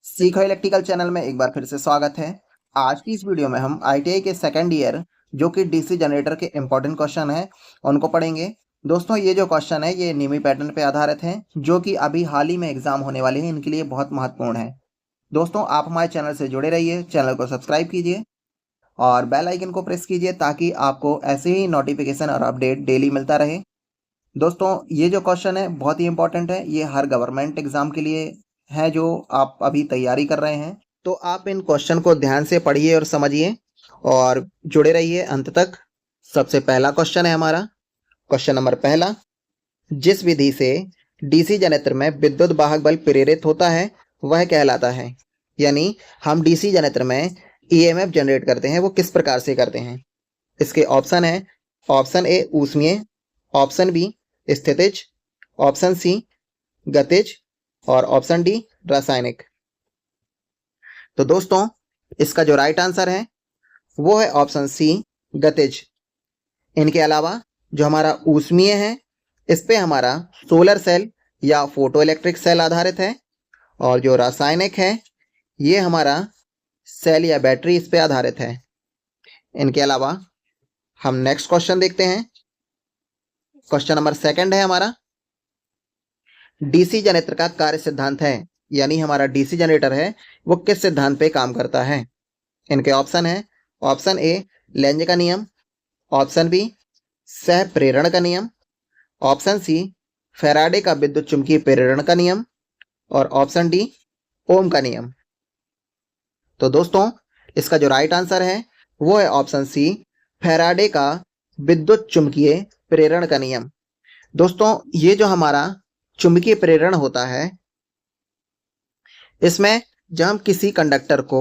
सीखो electrical channel में एक बार फिर से स्वागत है। आज की इस वीडियो में हम आईटीआई के सेकंड ईयर जो कि डीसी जनरेटर के इम्पोर्टेंट क्वेश्चन हैं उनको पढ़ेंगे। दोस्तों ये जो क्वेश्चन है ये नीमी पैटर्न पे आधारित हैं जो कि अभी हाल ही में एग्जाम होने वाले हैं, इनके लिए बहुत महत्वपूर्ण है। दोस्तों आप हमारे चैनल से जुड़े रहिए, चैनल को सब्सक्राइब कीजिए और बेल आइकन को प्रेस कीजिए ताकि आपको ऐसे ही नोटिफिकेशन और अपडेट डेली मिलता रहे। दोस्तों ये जो क्वेश्चन है बहुत ही इंपॉर्टेंट है, ये हर गवर्नमेंट एग्जाम के लिए है जो आप अभी तैयारी कर रहे हैं। तो आप इन क्वेश्चन को ध्यान से पढ़िए और समझिए और जुड़े रहिए अंत तक। सबसे पहला क्वेश्चन है हमारा, क्वेश्चन नंबर पहला, जिस विधि से डीसी जनरेटर में विद्युत वाहक बल प्रेरित होता है वह कहलाता है। यानी हम डीसी जनरेटर में ईएमएफ जनरेट करते हैं वो किस प्रकार से करते हैं। इसके ऑप्शन है, ऑप्शन ए ऊष्मीय, ऑप्शन बी स्थितिज, ऑप्शन सी गतिज और ऑप्शन डी रासायनिक। तो दोस्तों इसका जो राइट आंसर है वो है ऑप्शन सी गतिज। इनके अलावा जो हमारा ऊष्मीय है इस पे हमारा सोलर सेल या फोटो इलेक्ट्रिक सेल आधारित है और जो रासायनिक है ये हमारा सेल या बैटरी इस पे आधारित है। इनके अलावा हम नेक्स्ट क्वेश्चन देखते हैं। क्वेश्चन नंबर सेकंड है हमारा, डीसी जनरेटर का कार्य सिद्धांत है, यानी हमारा डीसी जनरेटर है वो किस सिद्धांत पे काम करता है। इनके ऑप्शन है, ऑप्शन ए लेंज का नियम, ऑप्शन बी सह प्रेरण का नियम, ऑप्शन सी फैराडे का विद्युत चुंबकीय प्रेरण का नियम और ऑप्शन डी ओम का नियम। तो दोस्तों इसका जो राइट आंसर है वो है ऑप्शन सी फैराडे का विद्युत चुंबकीय प्रेरण का नियम। दोस्तों ये जो हमारा चुंबकीय प्रेरण होता है इसमें जब हम किसी कंडक्टर को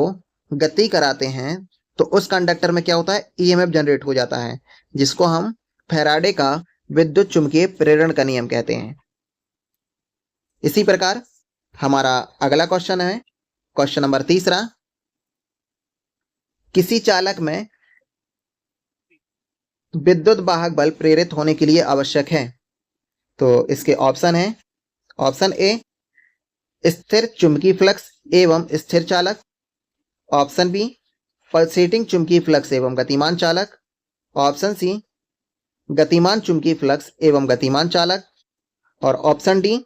गति कराते हैं तो उस कंडक्टर में क्या होता है, ईएमएफ जनरेट हो जाता है जिसको हम फैराडे का विद्युत चुंबकीय प्रेरण का नियम कहते हैं। इसी प्रकार हमारा अगला क्वेश्चन है, क्वेश्चन नंबर तीसरा, किसी चालक में विद्युत वाहक बल प्रेरित होने के लिए आवश्यक है। तो इसके ऑप्शन है, ऑप्शन ए स्थिर चुंबकीय फ्लक्स एवं स्थिर चालक, ऑप्शन बी पल्सेटिंग चुंबकीय फ्लक्स एवं गतिमान चालक, ऑप्शन सी गतिमान चुंबकीय फ्लक्स एवं गतिमान चालक और ऑप्शन डी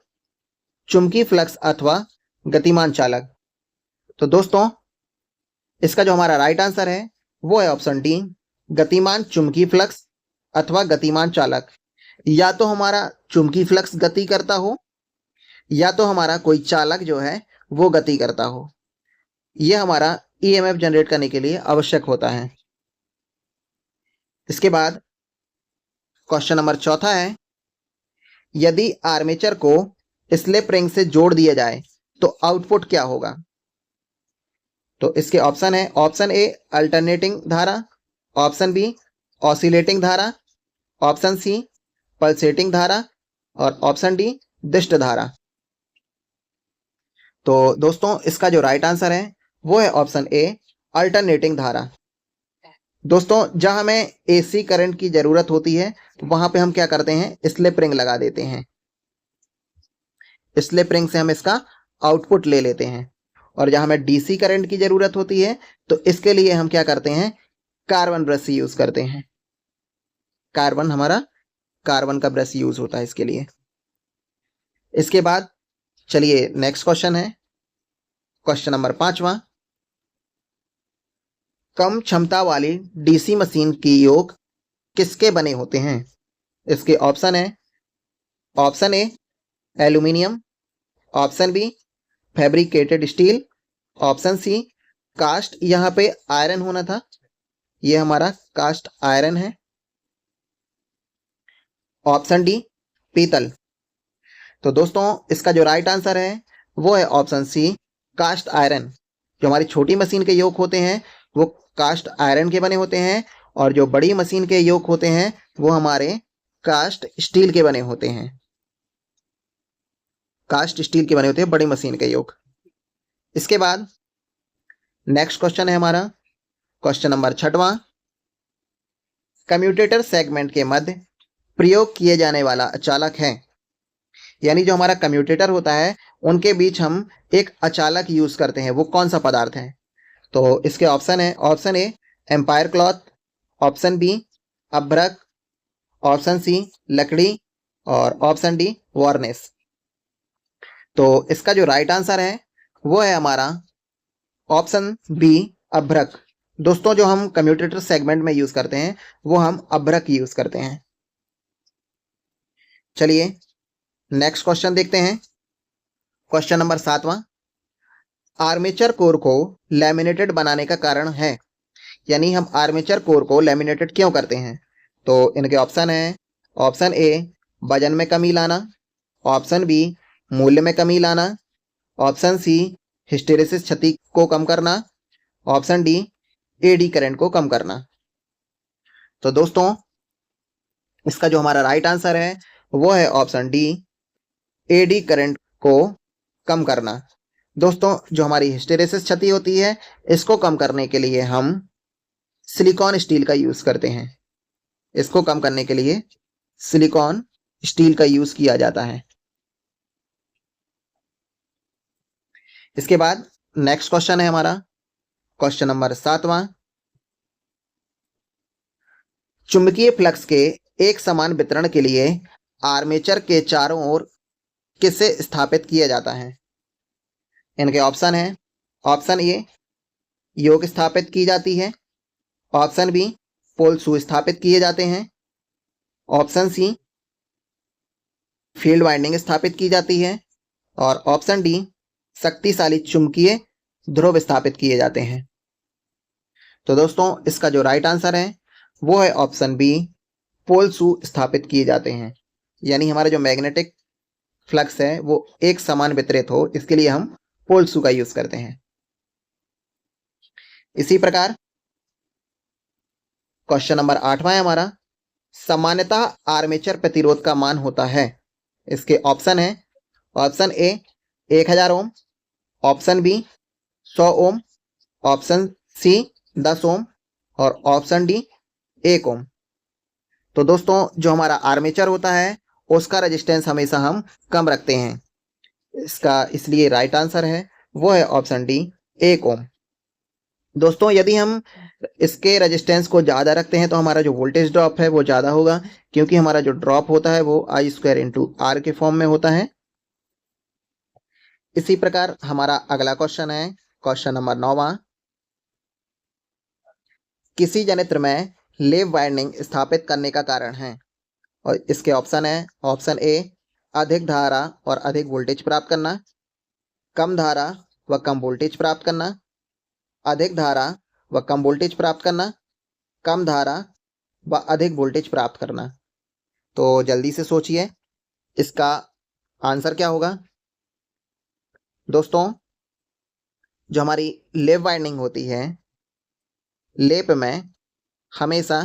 चुंबकीय फ्लक्स अथवा गतिमान चालक। तो दोस्तों इसका जो हमारा राइट आंसर है वो है ऑप्शन डी गतिमान चुंबकीय फ्लक्स अथवा गतिमान चालक। या तो हमारा चुंबकीय फ्लक्स गति करता हो या तो हमारा कोई चालक जो है वो गति करता हो, यह हमारा ईएमएफ जनरेट करने के लिए आवश्यक होता है। इसके बाद क्वेश्चन नंबर चौथा है, यदि आर्मेचर को स्लिप रिंग से जोड़ दिया जाए तो आउटपुट क्या होगा। तो इसके ऑप्शन है, ऑप्शन ए अल्टरनेटिंग धारा, ऑप्शन बी ऑसिलेटिंग धारा, ऑप्शन सी पल्सेटिंग धारा और ऑप्शन डी दिष्ट धारा। तो दोस्तों इसका जो राइट आंसर है वो है ऑप्शन ए अल्टरनेटिंग धारा। दोस्तों जहां हमें एसी करंट की जरूरत होती है तो वहां पे हम क्या करते हैं, स्लिप रिंग लगा देते हैं। स्लिप रिंग से हम इसका आउटपुट ले लेते हैं। और जहां हमें डीसी करंट की जरूरत होती है तो इसके लिए हम क्या करते हैं, कार्बन ब्रश यूज करते हैं। कार्बन का ब्रश यूज होता है इसके लिए। इसके बाद चलिए नेक्स्ट क्वेश्चन है, क्वेश्चन नंबर पांचवा, कम क्षमता वाली डीसी मशीन की योक किसके बने होते हैं। इसके ऑप्शन है, option A aluminium, option B fabricated steel, option C cast, यहां पे आयरन होना था, ये हमारा कास्ट आयरन है, ऑप्शन डी पीतल। तो दोस्तों इसका जो राइट आंसर है वो है ऑप्शन सी कास्ट आयरन। जो हमारी छोटी मशीन के योक होते हैं वो कास्ट आयरन के बने होते हैं और जो बड़ी मशीन के योक होते हैं वो हमारे कास्ट स्टील के बने होते हैं। कास्ट स्टील के बने होते हैं बड़ी मशीन के योक। इसके बाद नेक्स्ट क्वेश्चन है हमारा, क्वेश्चन नंबर छठवां, कम्यूटेटर सेगमेंट के मध्य प्रयोग किए जाने वाला चालक है। यानी जो हमारा कम्यूटेटर होता है उनके बीच हम एक अचालक यूज करते हैं, वो कौन सा पदार्थ है? तो इसके ऑप्शन है, option A empire cloth, option B अभ्रक, ऑप्शन सी लकड़ी और ऑप्शन डी वार्निश। तो इसका जो राइट आंसर है वो है हमारा ऑप्शन बी अभ्रक। दोस्तों जो हम कम्यूटेटर सेगमेंट में यूज करते हैं वो हम अभ्रक यूज करते हैं। चलिए नेक्स्ट क्वेश्चन देखते हैं। क्वेश्चन नंबर 7वां, आर्मेचर कोर को लैमिनेटेड बनाने का कारण है, यानी हम आर्मेचर कोर को लैमिनेटेड क्यों करते हैं? तो इनके ऑप्शन है, ऑप्शन ए वजन में कमी लाना, ऑप्शन बी मूल्य में कमी लाना, ऑप्शन सी हिस्टेरेसिस क्षति को कम करना, ऑप्शन डी एडी करंट को कम करना। तो दोस्तों इसका जो हमारा राइट आंसर है वो है ऑप्शन डी एडी करंट को कम करना। दोस्तों जो हमारी हिस्टेरेसिस क्षति होती है इसको कम करने के लिए हम सिलिकॉन स्टील का यूज करते हैं। इसको कम करने के लिए सिलिकॉन स्टील का यूज किया जाता है। इसके बाद नेक्स्ट क्वेश्चन है हमारा क्वेश्चन नंबर 7वां, चुंबकीय फ्लक्स के एक समान वितरण के लिए आर्मेचर के चारों ओर किसे स्थापित किया जाता है? इनके ऑप्शन है, ऑप्शन ए योक स्थापित की जाती है, ऑप्शन बी पोल सुस्थापित किए जाते हैं, ऑप्शन सी फील्ड वाइंडिंग स्थापित की जाती है और ऑप्शन डी शक्तिशाली चुंबकीय ध्रुव स्थापित किए जाते हैं। तो दोस्तों इसका जो राइट आंसर है वो है ऑप्शन बी पोल स्थापित किए जाते हैं, यानी हमारा जो मैग्नेटिक फ्लक्स है वो एक समान वितरित हो इसके लिए हम पोल का यूज करते हैं। इसी प्रकार क्वेश्चन नंबर 8वां है हमारा, सामान्यतः आर्मेचर प्रतिरोध का मान होता है। इसके ऑप्शन है, option A 1000 ohm, option B 100 ohm, option C 10 ohm और ऑप्शन डी 1 ओम। तो दोस्तों जो हमारा आर्मेचर होता है उसका रेजिस्टेंस हमेशा हम कम रखते हैं, इसका इसलिए राइट आंसर है वो है ऑप्शन डी 1 ओम। दोस्तों यदि हम इसके रेजिस्टेंस को ज़्यादा रखते हैं तो हमारा जो वोल्टेज ड्रॉप है वो ज़्यादा होगा, क्योंकि हमारा जो ड्रॉप होता है वो आई स्क्वायर इंटू आर के फॉर्म में होता है। इसी प्रकार हमारा अगला क्वेश्चन है क्वेश्चन नंबर 9वां, किसी जनित्र में लेव वाइंडिंग स्थापित करने का कारण है, और इसके ऑप्शन है, ऑप्शन ए अधिक धारा और अधिक वोल्टेज प्राप्त करना, कम धारा व कम वोल्टेज प्राप्त करना, अधिक धारा व कम वोल्टेज प्राप्त करना, कम धारा व अधिक वोल्टेज प्राप्त करना। तो जल्दी से सोचिए इसका आंसर क्या होगा। दोस्तों जो हमारी लेव वाइंडिंग होती है, लेप में हमेशा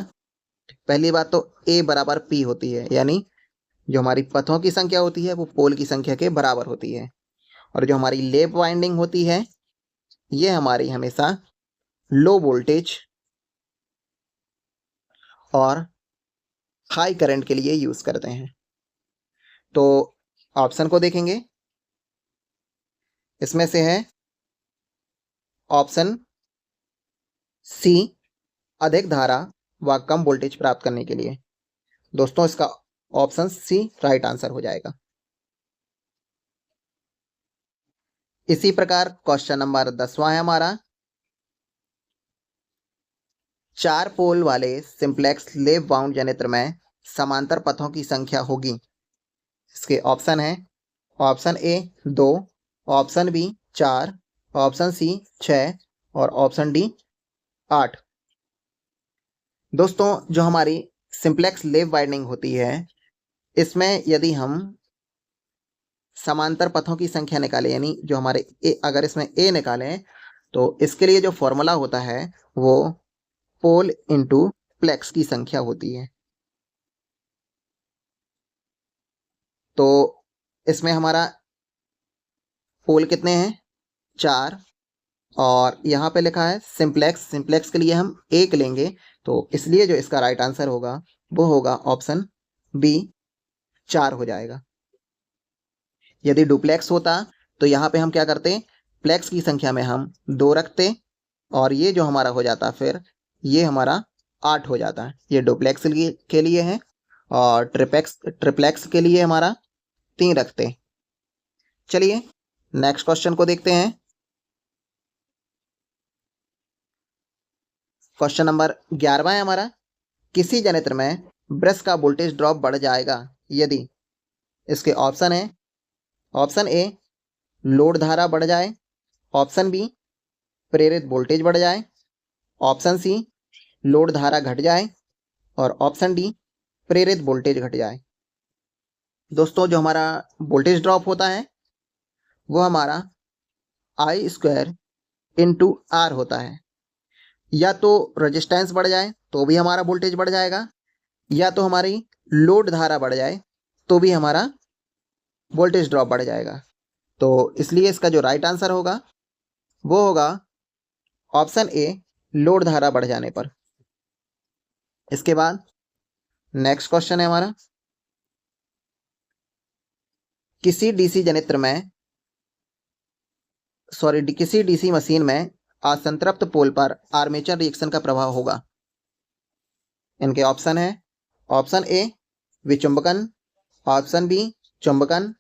पहली बात तो A बराबर P होती है, यानी जो हमारी पथों की संख्या होती है वो पोल की संख्या के बराबर होती है, और जो हमारी लेप वाइंडिंग होती है ये हमारी हमेशा लो वोल्टेज और हाई करंट के लिए यूज करते हैं। तो ऑप्शन को देखेंगे, इसमें से है ऑप्शन सी अधिक धारा व कम वोल्टेज प्राप्त करने के लिए। दोस्तों इसका ऑप्शन सी राइट आंसर हो जाएगा। इसी प्रकार क्वेश्चन नंबर 10वां है हमारा, 4 पोल वाले सिंप्लेक्स लेव वाउंड जनित्र में समांतर पथों की संख्या होगी। इसके ऑप्शन है, option A 2, option B 4, option C 6 और ऑप्शन डी 8। दोस्तों जो हमारी सिंप्लेक्स लेव वाइंडिंग होती है इसमें यदि हम समांतर पथों की संख्या निकालें, यानी जो हमारे अगर इसमें ए निकालें तो इसके लिए जो फॉर्मूला होता है वो पोल इंटू प्लेक्स की संख्या होती है। तो इसमें हमारा पोल कितने हैं, 4, और यहाँ पे लिखा है सिंप्लेक्स, सिंप्लेक्स के लिए हम 1 लेंगे, तो इसलिए जो इसका राइट आंसर होगा वो होगा ऑप्शन बी 4 हो जाएगा। यदि डुप्लेक्स होता तो यहाँ पे हम क्या करते, प्लेक्स की संख्या में हम 2 रखते, और ये जो हमारा हो जाता फिर ये हमारा 8 हो जाता है। ये डुप्लेक्स के लिए है, और ट्रिप्लेक्स के लिए हमारा 3 रखते। चलिए नेक्स्ट क्वेश्चन को देखते हैं। क्वेश्चन नंबर 11वां है हमारा, किसी जनरेटर में ब्रश का वोल्टेज ड्रॉप बढ़ जाएगा यदि, इसके ऑप्शन है, ऑप्शन ए लोड धारा बढ़ जाए, ऑप्शन बी प्रेरित वोल्टेज बढ़ जाए, ऑप्शन सी लोड धारा घट जाए, और ऑप्शन डी प्रेरित वोल्टेज घट जाए। दोस्तों जो हमारा वोल्टेज ड्रॉप होता है वो हमारा आई स्क्वायर इंटू आर होता है। या तो रेजिस्टेंस बढ़ जाए तो भी हमारा वोल्टेज बढ़ जाएगा, या तो हमारी लोड धारा बढ़ जाए तो भी हमारा वोल्टेज ड्रॉप बढ़ जाएगा। तो इसलिए इसका जो राइट आंसर होगा वो होगा ऑप्शन ए, लोड धारा बढ़ जाने पर। इसके बाद नेक्स्ट क्वेश्चन है हमारा, किसी डीसी मशीन में असंतृप्त पोल पर आर्मेचर रिएक्शन का प्रभाव होगा। इनके ऑप्शन है, ऑप्शन ए विचुंबकन, ऑप्शन बी चुंबकन,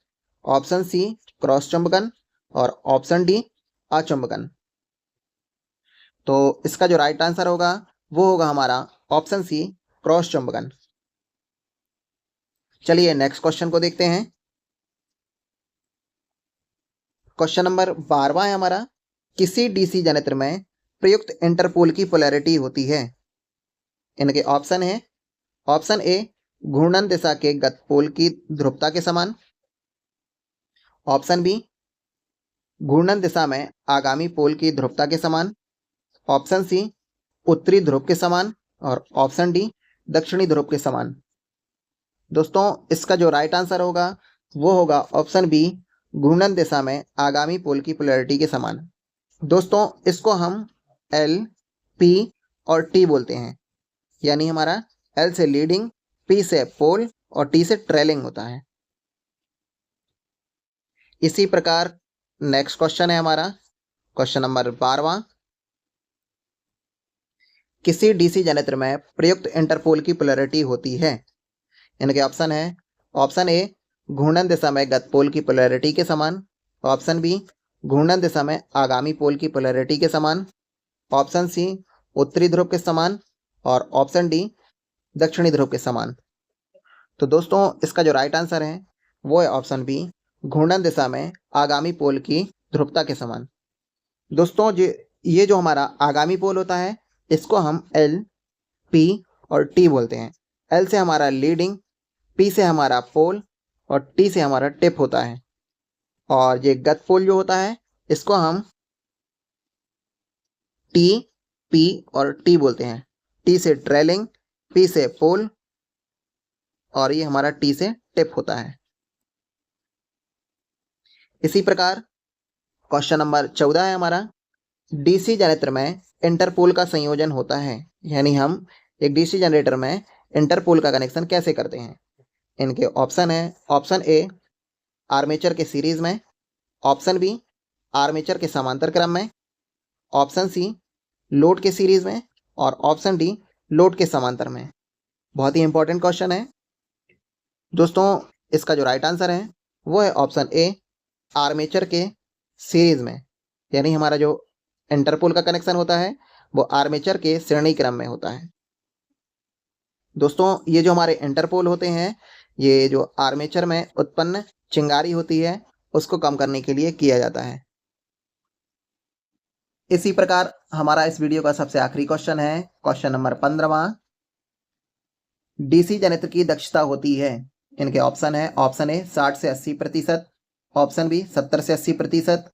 ऑप्शन सी क्रॉस चुंबकन, और ऑप्शन डी अचुंबकन। तो इसका जो राइट आंसर होगा वो होगा हमारा ऑप्शन सी, क्रॉस चुंबकन। चलिए नेक्स्ट क्वेश्चन को देखते हैं। क्वेश्चन नंबर 12वां है हमारा, किसी डीसी जनरेटर में प्रयुक्त इंटरपोल की पोलैरिटी होती है। इनके ऑप्शन है, ऑप्शन ए घूर्णन दिशा के गत पोल की ध्रुवता के समान, ऑप्शन बी घूर्णन दिशा में आगामी पोल की ध्रुवता के समान, ऑप्शन सी उत्तरी ध्रुव के समान, और ऑप्शन डी दक्षिणी ध्रुव के समान। दोस्तों इसका जो राइट आंसर होगा वो होगा ऑप्शन बी, घूर्णन दिशा में आगामी पोल की पोलैरिटी के समान। दोस्तों इसको हम एल, पी और टी बोलते हैं, यानी हमारा एल से लीडिंग, पी से पोल और टी से ट्रेलिंग होता है। इसी प्रकार नेक्स्ट क्वेश्चन है हमारा क्वेश्चन नंबर 12वां, किसी डीसी जनरेटर में प्रयुक्त इंटरपोल की पोलैरिटी होती है। इनके ऑप्शन है, ऑप्शन ए घूर्णन दिशा में गत पोल की पोलैरिटी के समान, ऑप्शन बी घूर्णन दिशा में आगामी पोल की पोलैरिटी के समान, ऑप्शन सी उत्तरी ध्रुव के समान, और ऑप्शन डी दक्षिणी ध्रुव के समान। तो दोस्तों इसका जो राइट आंसर है वो है ऑप्शन बी, घूर्णन दिशा में आगामी पोल की ध्रुवता के समान। दोस्तों ये जो हमारा आगामी पोल होता है इसको हम एल, पी और टी बोलते हैं। एल से हमारा लीडिंग, पी से हमारा पोल और टी से हमारा टिप होता है। और ये गत पोल जो होता है इसको हम टी, पी और टी बोलते हैं। टी से ट्रेलिंग, पी से पोल और ये हमारा टी से टिप होता है। इसी प्रकार क्वेश्चन नंबर 14 है हमारा, डीसी जनरेटर में इंटरपोल का संयोजन होता है, यानी हम एक डीसी जनरेटर में इंटरपोल का कनेक्शन कैसे करते हैं। इनके ऑप्शन है, ऑप्शन ए आर्मेचर के सीरीज में, ऑप्शन बी आर्मेचर के समांतर क्रम में, ऑप्शन सी लोड के सीरीज में, और ऑप्शन डी लोड के समांतर में। बहुत ही इंपॉर्टेंट क्वेश्चन है दोस्तों। इसका जो राइट आंसर है वो है ऑप्शन ए, आर्मेचर के सीरीज में, यानी हमारा जो इंटरपोल का कनेक्शन होता है वो आर्मेचर के श्रेणी क्रम में होता है। दोस्तों ये जो हमारे इंटरपोल होते हैं, ये जो आर्मेचर में उत्पन्न चिंगारी होती है उसको कम करने के लिए किया जाता है। इसी प्रकार हमारा इस वीडियो का सबसे आखिरी क्वेश्चन है क्वेश्चन नंबर 15वां, डीसी जनरेटर की दक्षता होती है। इनके ऑप्शन है, ऑप्शन ए 60 से 80%, ऑप्शन बी 70 से 80%,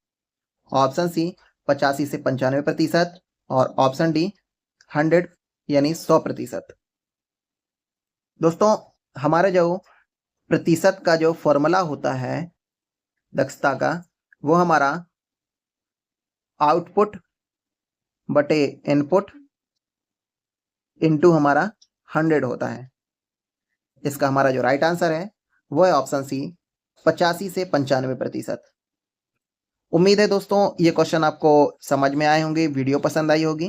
ऑप्शन सी 85 से 95%, और ऑप्शन डी 100 यानी 100%। दोस्तों हमारे जो प्रतिशत का जो फॉर्मूला होता है दक्षता का, वो हमारा आउटपुट बटे इनपुट इनटू हमारा 100 होता है। इसका हमारा जो राइट आंसर है वो है ऑप्शन सी, 85 से 95%। उम्मीद है दोस्तों ये क्वेश्चन आपको समझ में आए होंगे, वीडियो पसंद आई होगी।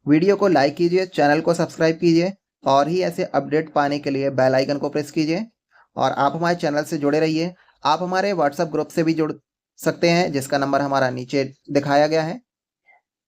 वीडियो को लाइक कीजिए, चैनल को सब्सक्राइब कीजिए और ही ऐसे अपडेट पाने के लिए बेल आइकन को प्रेस कीजिए। और आप हमारे चैनल से जुड़े रहिए। आप हमारे व्हाट्सएप ग्रुप से भी जुड़ सकते हैं, जिसका नंबर हमारा नीचे दिखाया गया है।